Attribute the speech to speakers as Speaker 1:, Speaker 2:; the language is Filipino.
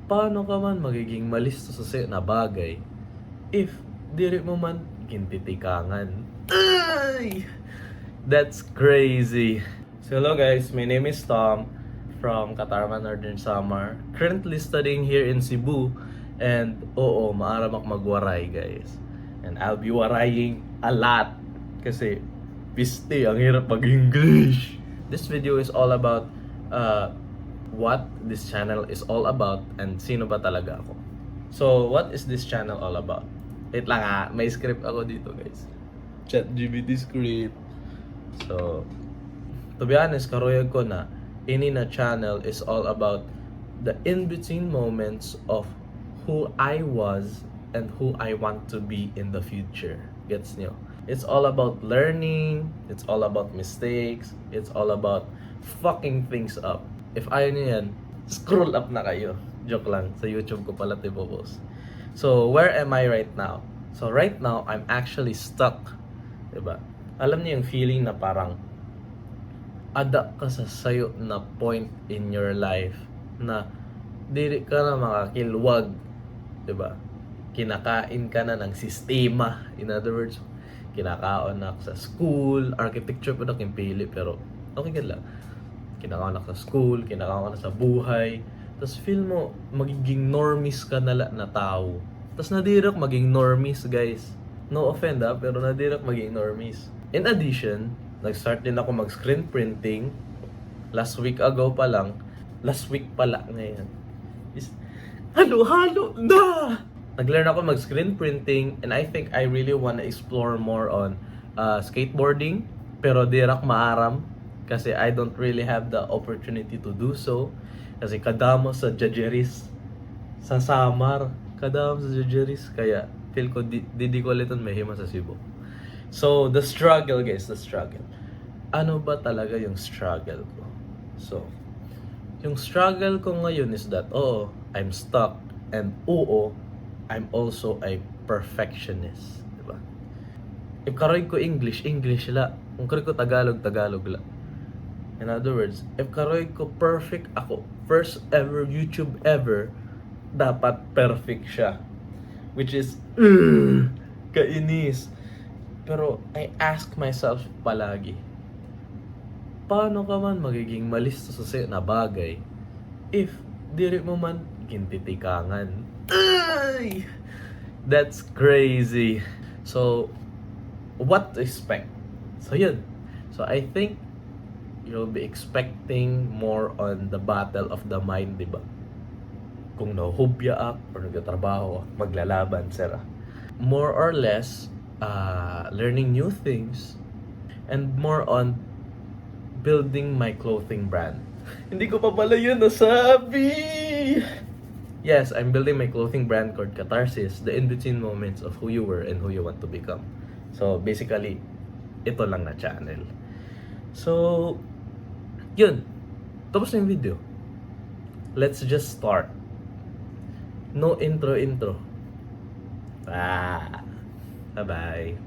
Speaker 1: paano ka man magiging malisto sa na bagay if diri mo man gintitikangan? Ay! That's crazy. So hello guys, my name is Tom from Katarman Northern Samar. Currently studying here in Cebu. And oo, maaram ako magwaray guys. And I'll be waraying a lot. Kasi piste, ang hirap mag-English. This video is all about what this channel is all about and sino ba talaga ako. So, what is this channel all about? Wait lang ha, may script ako dito guys. ChatGPT script. So, to be honest, karoyag ko na, ini na channel is all about the in-between moments of who I was and who I want to be in the future. Gets nyo? It's all about learning, it's all about mistakes, it's all about fucking things up. If ayaw nyo yan, scroll up na kayo. Joke lang, sa YouTube ko pala ito ipopost. So, where am I right now? So, right now, I'm actually stuck. Diba? Alam niyo yung feeling na parang ada ka sa sayo na point in your life na dili ka na makakilwag. Diba? Kinakain ka na ng sistema. In other words, kinakaon na sa school, architecture pa na kimpili, pero okay ka lang. Kinakaon na sa school, kinakaon na sa buhay. Tapos feel mo, magiging normies ka na tao. Tapos nadirok maging normies, guys. No offend pero nadirok maging normies. In addition, nag-start din ako mag-screen printing. Last week ago pa lang. Last week pala ngayon. Halo-halo na! Nag-learn ako mag-screen printing and I think I really wanna explore more on skateboarding. Pero dirak maaram kasi I don't really have the opportunity to do so. Kasi kadamo sa Jajeris sa Samar. Kadamo sa Jajeris. Kaya feel ko di ko ulit may hima sa Cebu. So, the struggle guys, the struggle. Ano ba talaga yung struggle ko? So, yung struggle ko ngayon is that, oo, I'm stuck. And oo, I'm also a perfectionist. Diba? If karoy ko English, English la. Kung karoy ko Tagalog, Tagalog la. In other words, if karoy ko perfect ako, first ever YouTube ever, dapat perfect siya. Which is, kainis. Pero I ask myself palagi, paano ka man magiging malisto sa na bagay if diri mo man gintitikangan? Ay! That's crazy. So, what to expect? So yun. So I think you'll be expecting more on the battle of the mind, diba? Kung nahuhubya ak or nagtatrabaho, maglalaban, sira. More or less, learning new things and more on building my clothing brand. Hindi ko pa pala yun nasabi! Yes, I'm building my clothing brand called Catharsis, the in-between moments of who you were and who you want to become. So, basically, ito lang na channel. So, yun. Tapos na yung video. Let's just start. No intro. Bye-bye.